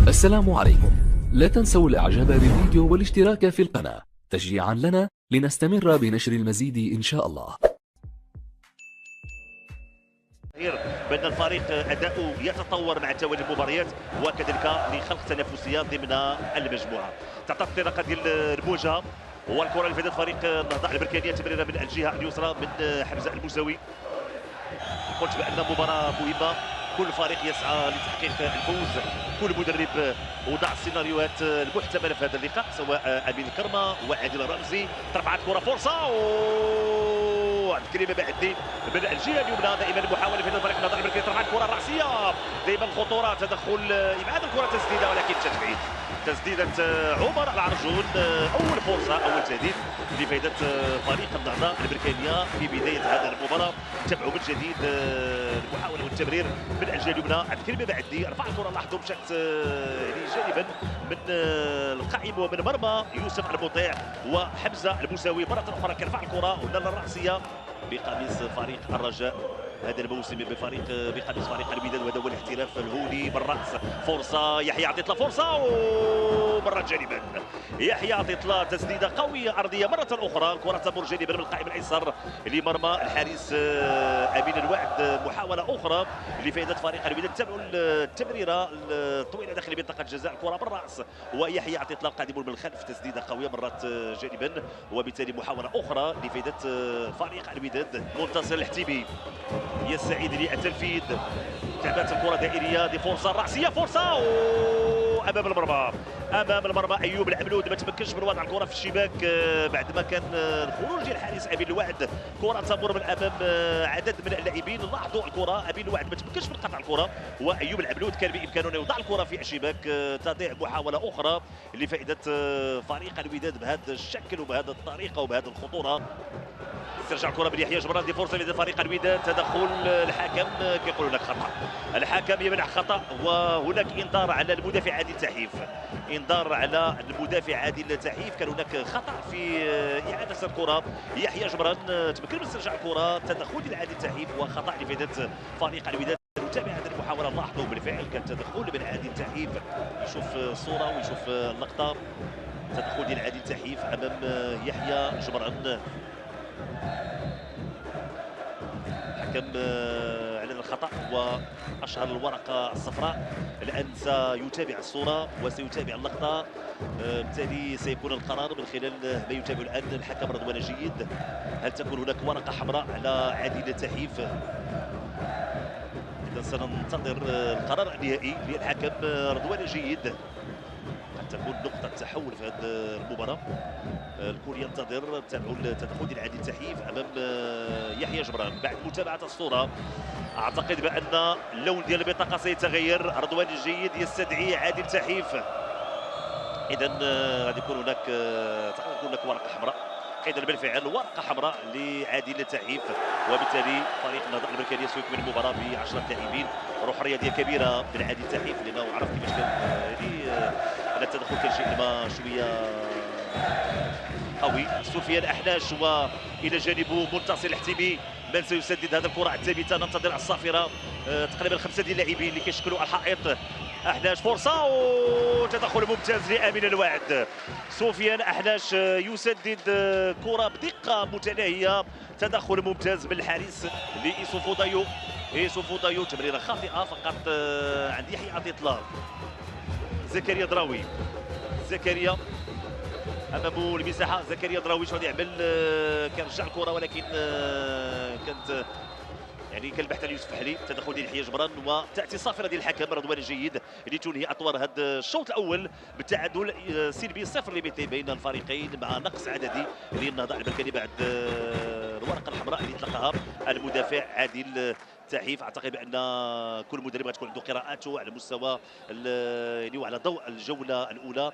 السلام عليكم. لا تنسوا الاعجاب بالفيديو والاشتراك في القناة تشجيعا لنا لنستمر بنشر المزيد ان شاء الله. بأن الفريق أداؤه يتطور مع توالي المباريات وكذلك لخلق تنافسية ضمن المجموعة. تعطى الطريقة ديال المواجهة والكرة اللي فاتت فريق النهضة البركانية تمريرة من الجهة اليسرى من حمزة الموسوي. قلت بأن مباراة مهمة، كل فريق يسعى لتحقيق الفوز، كل مدرب وضع السيناريوهات المحتملة في هذا اللقاء سواء أمين كرمة وعادل الرمزي. ترفعت كرة فرصة عبد الكريم بعدي من الجهه اليمنى، دائما المحاوله في الفريق النهضه البركاني. ترفعت الكره الراسيه، دائما الخطوره، تدخل ابعاد الكره، تسديده ولكن تجميد. تسديده عمر العرجون، اول فرصه، اول تهديد لفائده فريق النهضه البركانيه في بدايه هذه المباراه. تابعوا من جديد المحاوله والتمرير من الجهه اليمنى. عبد الكريم بعدي رفع الكره، لاحظوا مشات جانبا من القائم ومن مرمى يوسف المطيع، وحمزه الموساوي مره اخرى كيرفع الكره والناله الراسيه بقميص فريق الرجاء هذا الموسم بقميص فريق الوداد، وهذا هو الاحتراف الهولي بالراس. فرصه يحيى عطيتلا، فرصه ومره جانبا. يحيى عطيتلا تسديده قويه ارضيه مره اخرى، كره تمر جانبا من القائم الايسر لمرمى الحارس امين الوعد. محاوله اخرى لفائده فريق الوداد. تابعوا التمريره الطويله داخل منطقه الجزاء، الكره بالراس ويحيى عطيتلا قادم من الخلف، تسديده قويه مرات جانبا، وبالتالي محاوله اخرى لفائده فريق الوداد. منتصر الحتيبي يستعيد للتنفيذ، تعبات الكره دائريه، دي فرصه راسيه، فرصه امام المرمى، امام المرمى. ايوب العملود ما تمكنش من وضع الكره في الشباك بعد ما كان الخروج ديال الحارس امين الوعد. كره تمر من امام عدد من اللاعبين، لاحظوا الكره، امين الوعد ما تمكنش من قطع الكره، وايوب العملود كان بامكانه ان يوضع الكره في الشباك. تضيع محاوله اخرى لفائده فريق الوداد بهذا الشكل وبهذه الطريقه وبهذه الخطوره. ترجع الكره من يحيى جبران، دي فرصه لفريق الوداد. تدخل الحكم، كيقول هناك خطا، الحكم يمنع خطا، وهناك انذار على المدافع عادل تحيف، انذار على المدافع عادل تحيف. كان هناك خطا في اعاده الكره. يحيى جبران تمكن من استرجاع الكره، تدخل ديال عادل تحيف وخطا لفائده فريق الوداد. نتابع هذه المحاوله، لاحظوا بالفعل كان تدخل من عادل تحيف، يشوف الصوره ويشوف اللقطه. تدخل ديال عادل تحيف امام يحيى جبران. حكم اعلن الخطا واشهر الورقه الصفراء. الان سيتابع الصوره وسيتابع اللقطه، بالتالي سيكون القرار من خلال ما يتابع الان الحكم رضوان جيد. هل تكون هناك ورقه حمراء على عادل تحيف؟ اذا سننتظر القرار النهائي للحكم رضوان جيد. قد تكون نقطة تحول في هذه المباراة. الكل ينتظر. تابعوا التدخل ديال عادل تحيف امام يحيى جبران. بعد متابعة الصورة اعتقد بان اللون ديال البطاقة سيتغير. رضوان الجيد يستدعي عادل تحيف. اذا غادي يكون هناك تكون هناك ورقة حمراء. اذا بالفعل ورقة حمراء لعادل تحيف، وبالتالي فريق النهضة البركانية سيكمل المباراة ب10 لاعبين. روح رياضية كبيرة من عادل تحيف، لانه عرف كيفاش كان يعني التدخل كان شيء ما شويه قوي. سفيان احلاش والى جانبه منتصر الحتيبي. من سيسدد هذه الكره الثابته؟ ننتظر الصافره. تقريبا 5 ديال اللاعبين اللي كيشكلوا الحائط. احلاش، فرصه وتدخل ممتاز لامين الوعد. سفيان احلاش يسدد كره بدقه متناهيه، تدخل ممتاز من الحارس لإيسوفو دايو. إيسوفو دايو تمريره خاطئه فقط عند يحيى عطيتلا. زكريا دراوي، زكريا امامه المساحه، زكريا دراوي شنو يعمل؟ كيرجع الكره ولكن كانت يعني كالبحث عن يوسف حلي. تدخل ديال يحيى جبران وتاتي صافره ديال الحكم رضوان الجيد لتنهي اطوار هذا الشوط الاول بالتعادل سلبي 0-2 بين الفريقين، مع نقص عددي للنهضه البركاني بعد الورقه الحمراء اللي اطلقها المدافع عادل تحيف. اعتقد بان كل مدرب غتكون عنده قراءاته على مستوى يعني وعلى ضوء الجوله الاولى.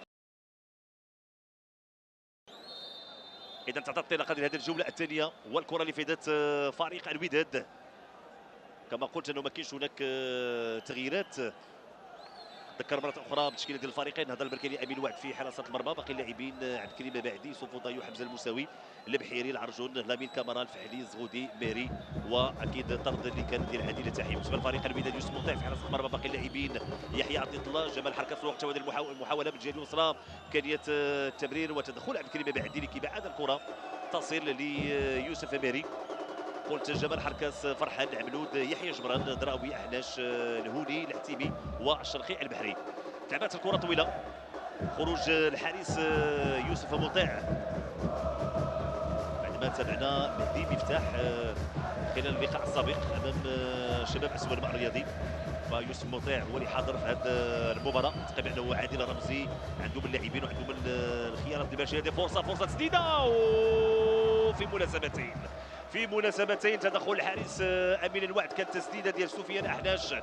اذا تعطى الانطلاقه لهذه الجوله الثانيه والكره لفائده فريق الوداد. كما قلت انه ما كاينش هناك تغييرات ذكر مرة أخرى بالتشكيلة ديال الفريقين. هذا البركاني أمين وعد في حراسة المرمى، باقي اللاعبين عبد الكريم بعدي، سوفوطايو، حمزة المساوي، البحيري، العرجون، لامين كامارا، الفحلي، زغودي، ميري، واكيد طرد اللي كان ديال عادل تحيم. بالنسبه للفريق الوداد يوسف مطيع في حراسه المرمى، باقي اللاعبين يحيى عطيه الله، جمال حركه في الوقت المحاوله من الجهه اليسرى، امكانيه التمرير وتدخل عبد الكريم بعدي اللي كيبعد الكره تصل ليوسف ميري. قلت جمال حركاس، فرحان، عملود، يحيى جبران، دراوي، احناش، الهوني، العتيبي، والشرقي، البحري. لعبات الكره طويله، خروج الحارس يوسف مطيع بعد ما تابعنا مهدي مفتاح خلال اللقاء السابق امام شباب اسود الماء الرياضي. فيوسف مطيع هو اللي حاضر في هذه المباراه، تقريبا انه عادل رمزي عنده من اللاعبين وعنده من الخيارات اللي باش هذه فرصه تسديده في مناسبتين تدخل الحارس امين الوعد، كانت تسديده ديال سفيان احناش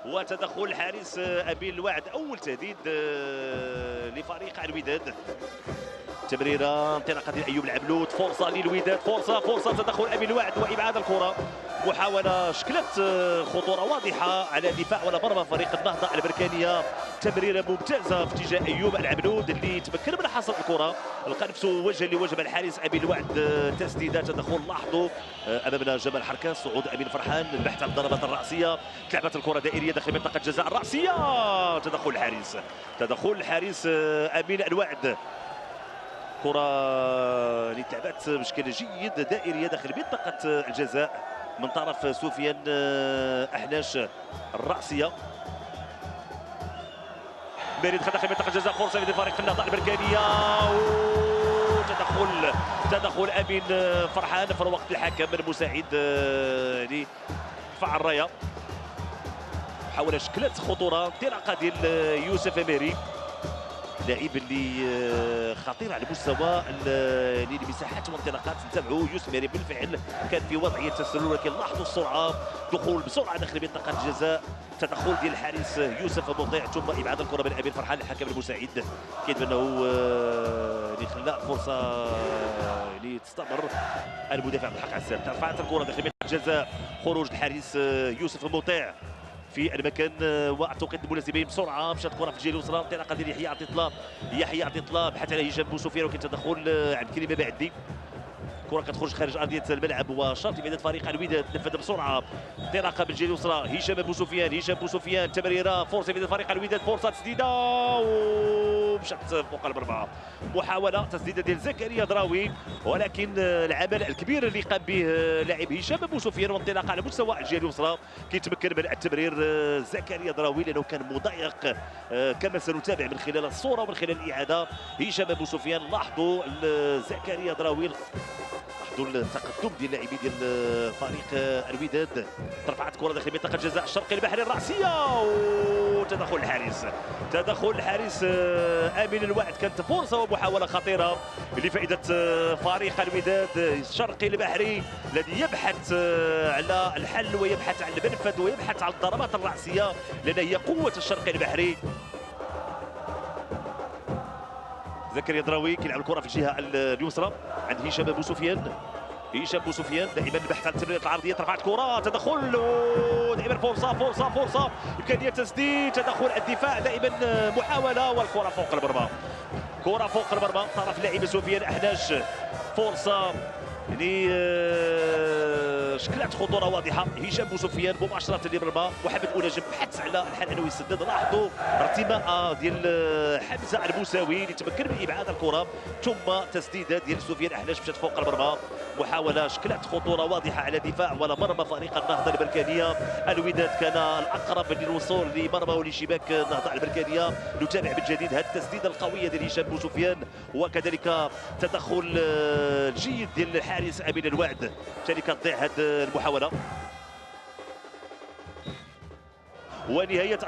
وتدخل الحارس امين الوعد. اول تهديد لفريق الوداد، تمريره انطلاقه ديال ايوب العملود، فرصه للوداد، فرصه تدخل امين الوعد وابعاد الكره. محاوله شكلت خطوره واضحه على دفاع ولا مرمى فريق النهضه البركانيه. تمريره ممتازه في اتجاه ايوب العملود اللي تمكن من حصد الكره، لقى نفسه وجها لوجه مع الحارس امين الوعد. تسديده تدخل، لاحظوا امامنا جمال حركاس، صعود امين فرحان، البحث عن الضربات الراسيه، تلعبت الكره دائريه داخل منطقه جزاء الراسيه، تدخل الحارس امين الوعد. كره اللي تلعبت بشكل جيد دائريه داخل منطقه الجزاء من طرف سفيان احناش، الراسيه. ميري دخل داخل منطقه الجزاء، فرصه لفريق النهضه البركانيه، تدخل امين فرحان في الوقت الحكم المساعد لدفاع الرايه. محاوله شكلت خطوره، انطلاقه ديال يوسف ميري، لاعب اللي خطير على مستوى المساحات والانطلاقات. نتابعوا يوسف ميري بالفعل كان في وضعيه تسلل، ولكن لاحظوا السرعه، دخول بسرعه داخل منطقه الجزاء، تدخل ديال الحارس يوسف مطيع، ثم ابعاد الكره من امين فرحان الحكم المساعد. كيبان انه اللي خلى فرصه اللي تستمر المدافع بالحق عسام. رفعت الكره داخل منطقه الجزاء، خروج الحارس يوسف مطيع في المكان والتوقيت المناسبين بسرعه. مشات الكره في الجهه اليسرى، انطلاقه ديال يحيى عطيه الله، بحث على هشام بوسفيان، ولكن تدخل عبد الكريم بعدي. الكره كتخرج خارج ارضيه الملعب، وشرط لإعادة فريق الوداد تنفذ بسرعه، انطلاقه بالجهه اليسرى، هشام بوسفيان، تمريره، فرصه لإعادة فريق الوداد، فرصه تسديده ومشات فوق المرمى. محاوله تسديده ديال زكريا دراوي، ولكن العمل الكبير اللي قام به لاعب هشام بوسفيان والانطلاقه على مستوى الجهه اليسرى، كيتمكن من التمرير زكريا دراوي لانه كان مضيق كما سنتابع من خلال الصوره ومن خلال الاعاده. هشام بوسفيان، لاحظوا زكريا دراوي، التقدم ديال اللاعبين ديال فريق الوداد. ترفعت كره داخل منطقه الجزاء الشرقي البحري، الراسيه وتدخل الحارس امين الوعد. كانت فرصه ومحاوله خطيره لفائده فريق الوداد الشرقي البحري الذي يبحث على الحل ويبحث عن المنفذ ويبحث عن الضربات الراسيه، لان هي قوه الشرقي البحري. زكريا دراوي كيلعب الكره في الجهه اليسرى عند هشام بوسفيان، دائما البحث عن التمريرات العرضيه. رفعت كره، تدخل، دائما فرصه امكانيه تسديد، تدخل الدفاع، دائما محاوله، والكره فوق المرمى، طرف لاعب سفيان احناش. فرصه يعني شكلت خطوره واضحه، هشام بوسفيان مباشره للمرمى، وحمد أنجم بحث على الحل انه يسدد. لاحظوا ارتماء ديال حمزه المساوي اللي تمكن من ابعاد الكره، ثم تسديده ديال سفيان احناش مشات فوق المرمى. محاوله شكلت خطوره واضحه على دفاع ولا مرمى فريق النهضه البركانيه. الوداد كان الاقرب للوصول لمرمى ولشباك النهضه البركانيه. نتابع من جديد هذه التسديده القويه ديال هشام بوسفيان، وكذلك تدخل الجيد ديال الحارس امين الوعد. بالتالي كتضيع هذه المحاوله ونهايه